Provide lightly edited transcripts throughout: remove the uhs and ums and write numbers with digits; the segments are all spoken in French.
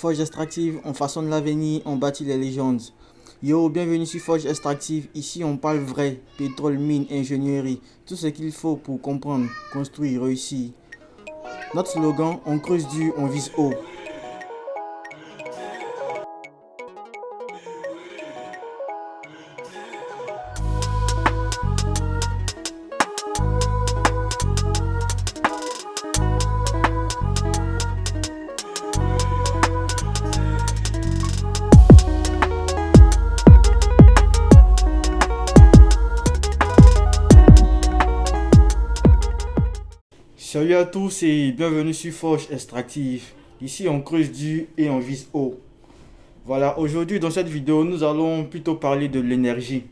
Forge Extractive, on façonne l'avenir, on bâtit les légendes. Yo, bienvenue sur Forge Extractive. Ici, on parle vrai, pétrole, mine, ingénierie, tout ce qu'il faut pour comprendre, construire, réussir. Notre slogan, on creuse dur, on vise haut. Salut à tous et bienvenue sur Forge Extractive. Ici on creuse dur et on vise haut. Voilà, aujourd'hui dans cette vidéo nous allons plutôt parler de l'énergie.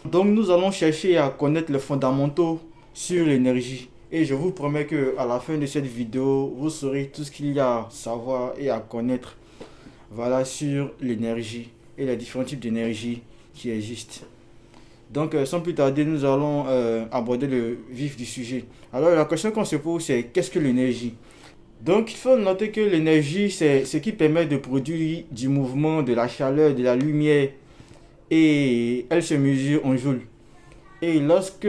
Donc nous allons chercher à connaître les fondamentaux sur l'énergie. Et je vous promets que à la fin de cette vidéo, vous saurez tout ce qu'il y a à savoir et à connaître. Voilà, sur l'énergie et les différents types d'énergie qui existent. Donc, sans plus tarder, nous allons aborder le vif du sujet. Alors, la question qu'on se pose, c'est qu'est-ce que l'énergie? Donc, il faut noter que l'énergie, c'est ce qui permet de produire du mouvement, de la chaleur, de la lumière. Et elle se mesure en joules. Et lorsque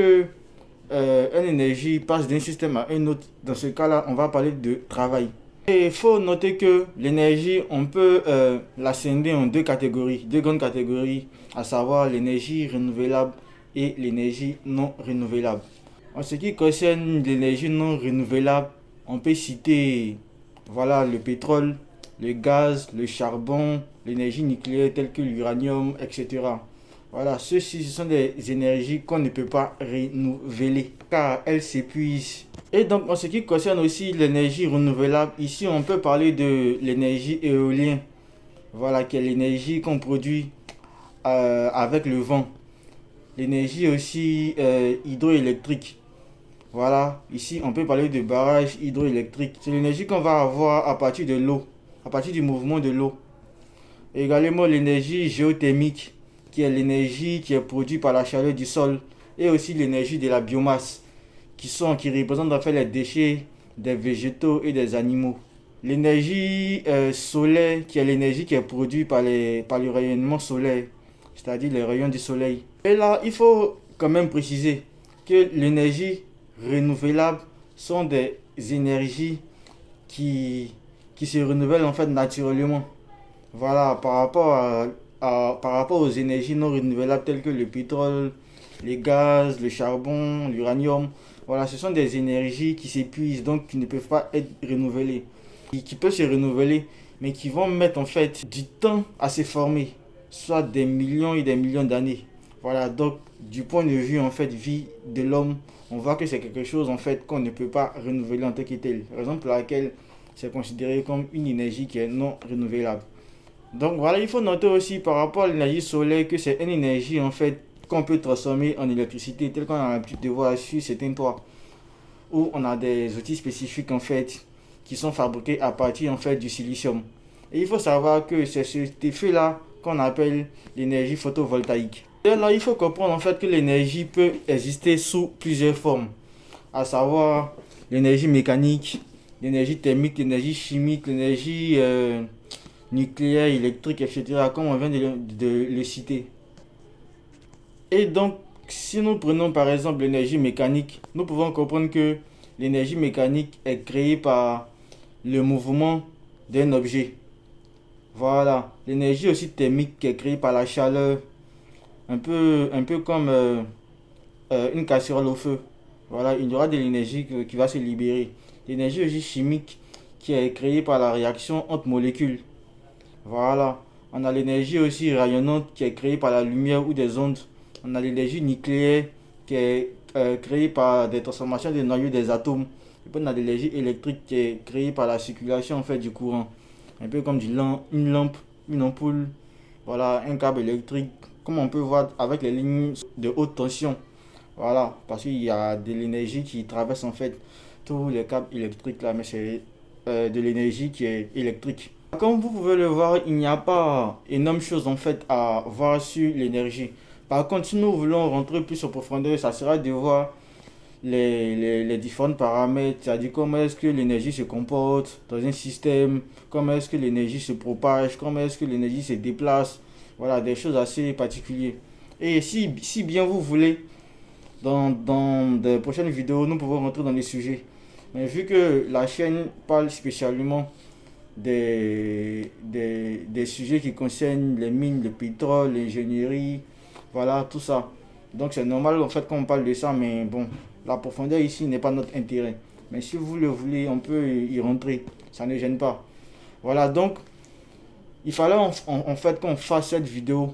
une énergie passe d'un système à un autre, dans ce cas-là, on va parler de travail. Et il faut noter que l'énergie, on peut la scinder en deux catégories, deux grandes catégories, à savoir l'énergie renouvelable et l'énergie non renouvelable. En ce qui concerne l'énergie non renouvelable, on peut citer voilà, le pétrole, le gaz, le charbon, l'énergie nucléaire telle que l'uranium, etc. Voilà, ceux-ci ce sont des énergies qu'on ne peut pas renouveler car elles s'épuisent. Et donc en ce qui concerne aussi l'énergie renouvelable, ici on peut parler de l'énergie éolienne. Voilà, qui est l'énergie qu'on produit avec le vent. L'énergie aussi hydroélectrique. Voilà, ici on peut parler de barrage hydroélectrique. C'est l'énergie qu'on va avoir à partir de l'eau, à partir du mouvement de l'eau. Également l'énergie géothermique, qui est l'énergie qui est produite par la chaleur du sol, et aussi l'énergie de la biomasse, qui représentent en fait les déchets des végétaux et des animaux. L'énergie solaire, qui est l'énergie qui est produite par le rayonnement solaire, c'est-à-dire les rayons du soleil. Et là, il faut quand même préciser que l'énergie renouvelable sont des énergies qui se renouvellent en fait naturellement. Voilà, par rapport aux énergies non renouvelables telles que le pétrole, les gaz, le charbon, l'uranium. Voilà, ce sont des énergies qui s'épuisent, donc qui ne peuvent pas être renouvelées. Qui peuvent se renouveler, mais qui vont mettre en fait du temps à se former, soit des millions et des millions d'années. Voilà, donc du point de vue en fait vie de l'homme, on voit que c'est quelque chose en fait qu'on ne peut pas renouveler en tant que tel. Raison pour laquelle c'est considéré comme une énergie qui est non renouvelable. Donc voilà, il faut noter aussi par rapport à l'énergie solaire que c'est une énergie en fait qu'on peut transformer en électricité, tel qu'on a l'habitude de voir sur certains toits, où on a des outils spécifiques en fait qui sont fabriqués à partir en fait du silicium. Et il faut savoir que c'est cet effet-là qu'on appelle l'énergie photovoltaïque. Et là, il faut comprendre en fait que l'énergie peut exister sous plusieurs formes, à savoir l'énergie mécanique, l'énergie thermique, l'énergie chimique, l'énergie nucléaire, électrique, etc., comme on vient de le citer. Et donc, si nous prenons par exemple l'énergie mécanique, nous pouvons comprendre que l'énergie mécanique est créée par le mouvement d'un objet. Voilà, l'énergie aussi thermique qui est créée par la chaleur, un peu comme une casserole au feu. Voilà, il y aura de l'énergie qui va se libérer. L'énergie aussi chimique qui est créée par la réaction entre molécules. Voilà, on a l'énergie aussi rayonnante qui est créée par la lumière ou des ondes. On a l'énergie nucléaire qui est créée par des transformations des noyaux des atomes. Et puis on a l'énergie électrique qui est créée par la circulation en fait du courant. Un peu comme une lampe, une ampoule, voilà, un câble électrique, comme on peut voir avec les lignes de haute tension. Voilà, parce qu'il y a de l'énergie qui traverse en fait tous les câbles électriques là, mais c'est de l'énergie qui est électrique. Comme vous pouvez le voir, il n'y a pas énorme chose en fait à voir sur l'énergie. Par contre, si nous voulons rentrer plus en profondeur, ça sera de voir les différents paramètres, c'est-à-dire comment est-ce que l'énergie se comporte dans un système, comment est-ce que l'énergie se propage, comment est-ce que l'énergie se déplace. Voilà, des choses assez particulières. Et si bien vous voulez, dans de prochaines vidéos, nous pouvons rentrer dans les sujets. Mais vu que la chaîne parle spécialement des sujets qui concernent les mines, le pétrole, l'ingénierie, voilà, tout ça. Donc c'est normal en fait qu'on parle de ça, mais bon, la profondeur ici n'est pas notre intérêt. Mais si vous le voulez, on peut y rentrer, ça ne gêne pas. Voilà, donc il fallait en fait qu'on fasse cette vidéo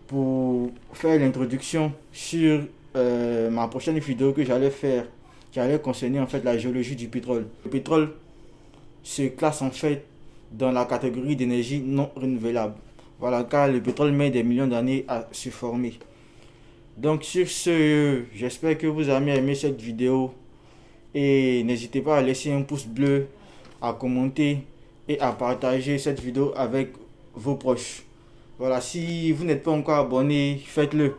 pour faire l'introduction sur ma prochaine vidéo que j'allais faire, qui allait concerner en fait la géologie du pétrole. Le pétrole se classe en fait dans la catégorie d'énergie non renouvelable. Voilà, car le pétrole met des millions d'années à se former. Donc sur ce, j'espère que vous avez aimé cette vidéo et n'hésitez pas à laisser un pouce bleu, à commenter et à partager cette vidéo avec vos proches. Voilà, si vous n'êtes pas encore abonné, faites-le.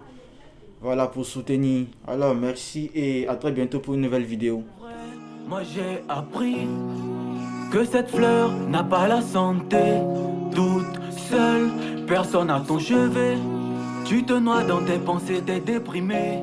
Voilà pour soutenir. Alors merci et à très bientôt pour une nouvelle vidéo. Moi j'ai appris que cette fleur n'a pas la santé. Toute seule, personne à ton chevet. Tu te noies dans tes pensées, t'es déprimé.